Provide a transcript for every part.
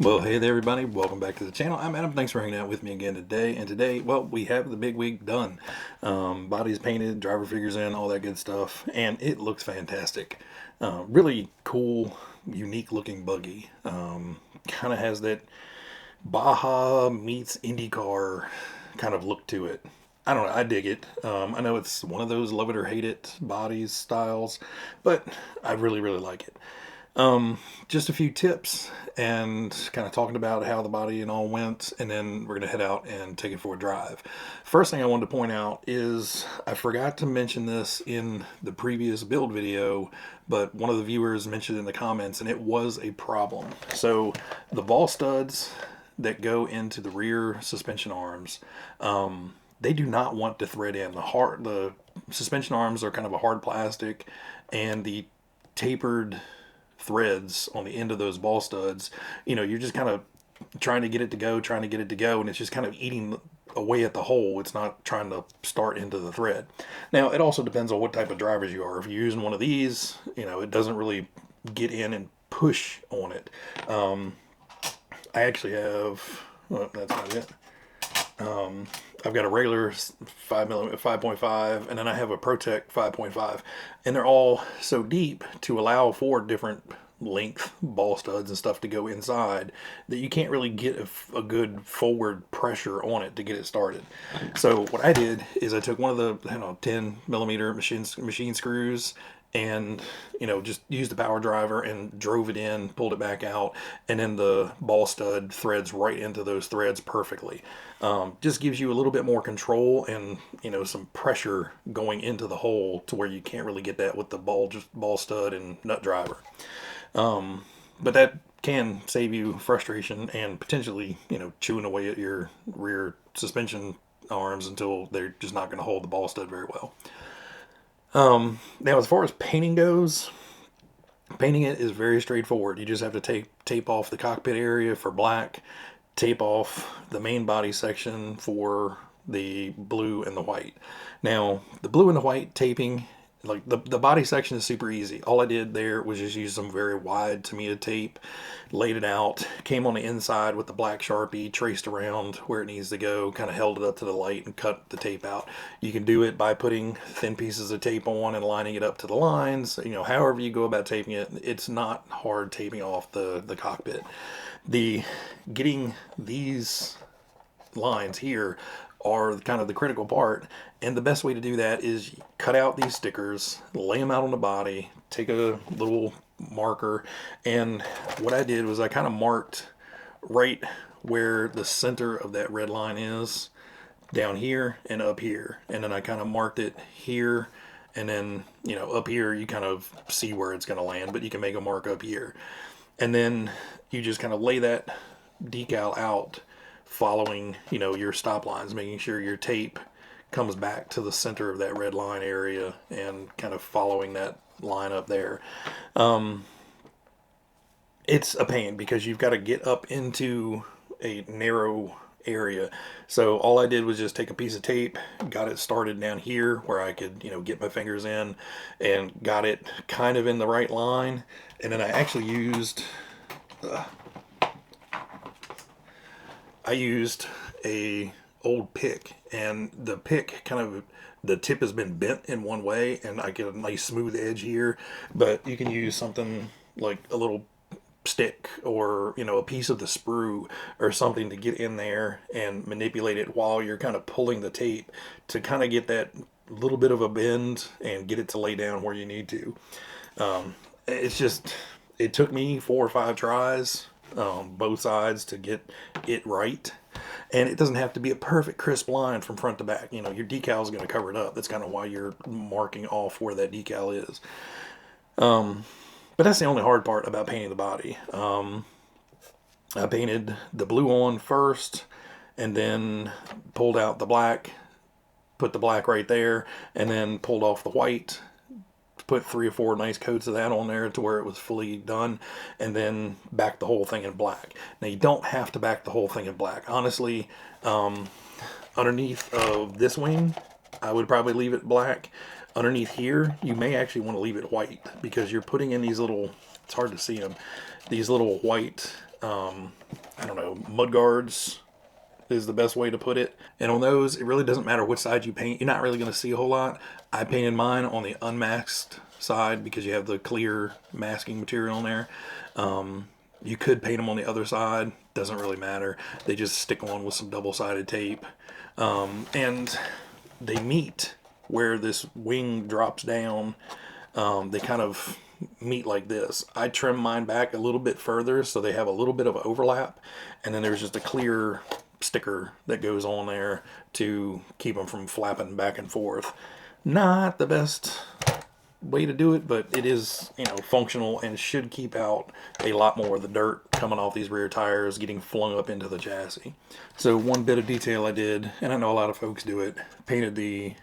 Well, hey there, everybody. Welcome back to the channel. I'm Adam. Thanks for hanging out with me again today. And today, well, we have the Bigwig done. Body's painted, driver figures in, all that good stuff. And it looks fantastic. Really cool, unique looking buggy. Kind of has that Baja meets IndyCar kind of look to it. I don't know. I dig it. I know it's one of those love it or hate it bodies styles, but I really like it. Just a few tips and kind of talking about how the body and all went, and then we're going to head out and take it for a drive. First thing I wanted to point out is I forgot to mention this in the previous build video, but one of the viewers mentioned in the comments, and it was a problem. So the ball studs that go into the rear suspension arms, they do not want to thread in. The suspension arms are kind of a hard plastic, and the tapered threads on the end of those ball studs, you're just kind of trying to get it to go, and it's just kind of eating away at the hole. It's not trying to start into the thread. Now, it also depends on what type of drivers you are. If you're using one of these, it doesn't really get in and push on it. I actually have, well, that's not it. I've got a regular 5mm 5.5, and then I have a ProTech 5.5, and they're all so deep to allow for different length ball studs and stuff to go inside that you can't really get a good forward pressure on it to get it started. So what I did is I took one of the 10mm machine screws and just used the power driver and drove it in, pulled it back out, and then the ball stud threads right into those threads perfectly. Just gives you a little bit more control and some pressure going into the hole to where you can't really get that with the ball stud and nut driver. But that can save you frustration and potentially chewing away at your rear suspension arms until they're just not going to hold the ball stud very well. Now, as far as painting goes, painting it is very straightforward. You just have to tape off the cockpit area for black, tape off the main body section for the blue and the white. Now, the blue and the white taping, like the body section is super easy. All I did there was just use some very wide Tamiya tape, laid it out, came on the inside with the black Sharpie, traced around where it needs to go, kind of held it up to the light and cut the tape out. You can do it by putting thin pieces of tape on and lining it up to the lines. However you go about taping it, it's not hard taping off the cockpit. Getting these lines here are kind of the critical part, and the best way to do that is cut out these stickers, lay them out on the body, take a little marker, and what I did was I kind of marked right where the center of that red line is, down here and up here, and then I kind of marked it here, and then up here you kind of see where it's going to land, but you can make a mark up here, and then you just kind of lay that decal out following your stop lines, making sure your tape comes back to the center of that red line area and kind of following that line up there. It's a pain because you've got to get up into a narrow area. So all I did was just take a piece of tape, got it started down here where I could get my fingers in, and got it kind of in the right line, and then I actually used a old pick, and the pick the tip has been bent in one way, and I get a nice smooth edge here, but you can use something like a little stick or a piece of the sprue or something to get in there and manipulate it while you're kind of pulling the tape to kind of get that little bit of a bend and get it to lay down where you need to. It took me 4 or 5 tries, both sides, to get it right. And it doesn't have to be a perfect crisp line from front to back. Your decal is going to cover it up. That's kind of why you're marking off where that decal is. But that's the only hard part about painting the body. I painted the blue on first, and then pulled out the black, put the black right there, and then pulled off the white, put 3 or 4 nice coats of that on there to where it was fully done, and then back the whole thing in black. Now, you don't have to back the whole thing in black. Honestly, underneath of this wing, I would probably leave it black. Underneath here, you may actually want to leave it white because you're putting in these little, it's hard to see them, these little white I don't know, mud guards is the best way to put it. And on those, it really doesn't matter which side you paint. You're not really going to see a whole lot. I painted mine on the unmasked side because you have the clear masking material in there. You could paint them on the other side. Doesn't really matter. They just stick on with some double-sided tape. And they meet where this wing drops down. They kind of meet like this. I trim mine back a little bit further so they have a little bit of overlap. And then there's just a clear sticker that goes on there to keep them from flapping back and forth. Not the best way to do it, but it is, you know, functional and should keep out a lot more of the dirt coming off these rear tires getting flung up into the chassis. So one bit of detail I did, and I know a lot of folks do it, painted the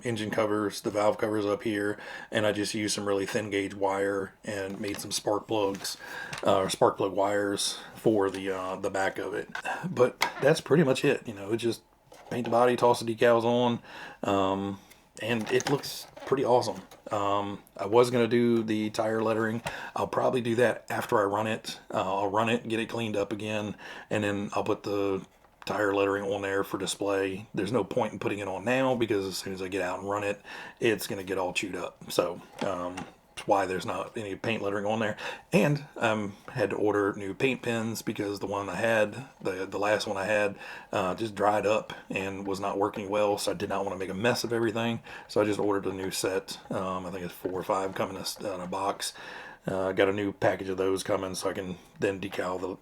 engine covers, the valve covers up here, and I just used some really thin gauge wire and made some spark plugs, spark plug wires for the back of it. But that's pretty much it. You know, it just paint the body, toss the decals on, and it looks pretty awesome. I was going to do the tire lettering. I'll probably do that after I run it. I'll run it, get it cleaned up again, and then I'll put the tire lettering on there for display. There's no point in putting it on now because as soon as I get out and run it, it's going to get all chewed up. So that's why there's not any paint lettering on there. And had to order new paint pens because the one I had, the last one I had, just dried up and was not working well. So I did not want to make a mess of everything. So I just ordered a new set. I think it's 4 or 5 coming in a box. Got a new package of those coming so I can then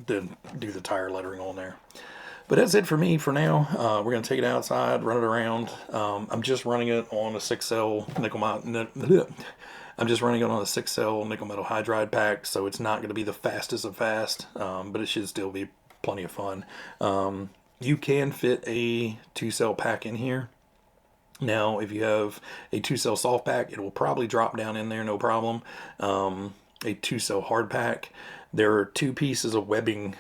then do the tire lettering on there. But that's it for me for now. We're going to take it outside, run it around. I'm just running it on a 6-cell I'm just running it on a 6-cell nickel metal hydride pack, so it's not going to be the fastest of fast, but it should still be plenty of fun. You can fit a 2-cell pack in here. Now, if you have a 2-cell soft pack, it will probably drop down in there, no problem. A 2-cell hard pack, there are 2 pieces of webbing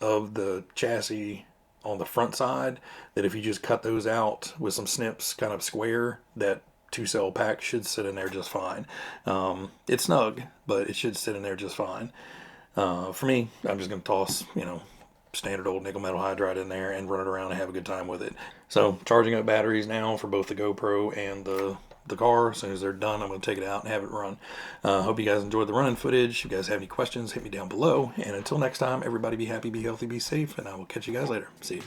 of the chassis on the front side that if you just cut those out with some snips kind of square, that 2-cell pack should sit in there just fine. It's snug, but it should sit in there just fine. For me, I'm just going to toss, you know, standard old nickel metal hydride in there and run it around and have a good time with it. So charging up batteries now for both the GoPro and the car. As soon as they're done, I'm going to take it out and have it run. Hope you guys enjoyed the running footage. If you guys have any questions, hit me down below. And until next time, everybody be happy, be healthy, be safe, and I will catch you guys later. See you.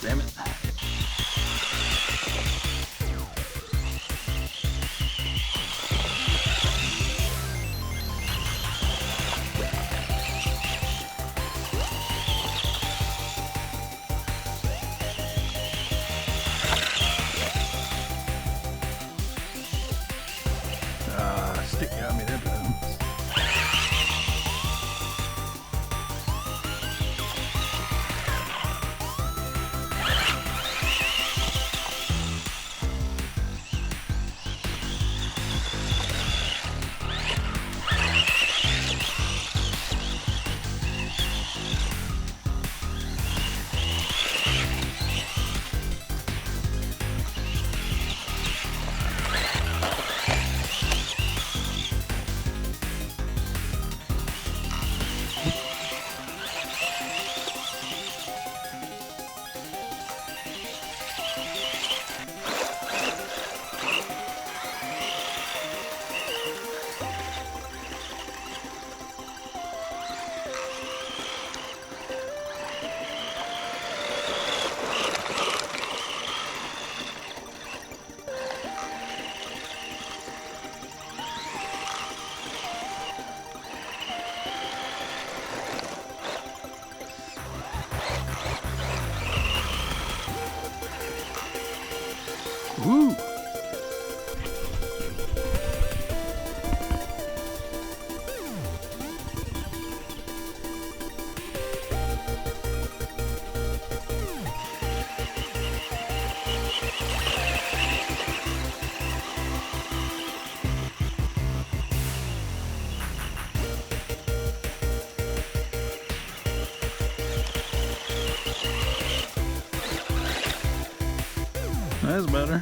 Damn it. Stick got me that time. Woo! That's better.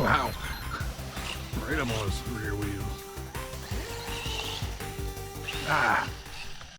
Wow. Right up on his rear wheels. Ah.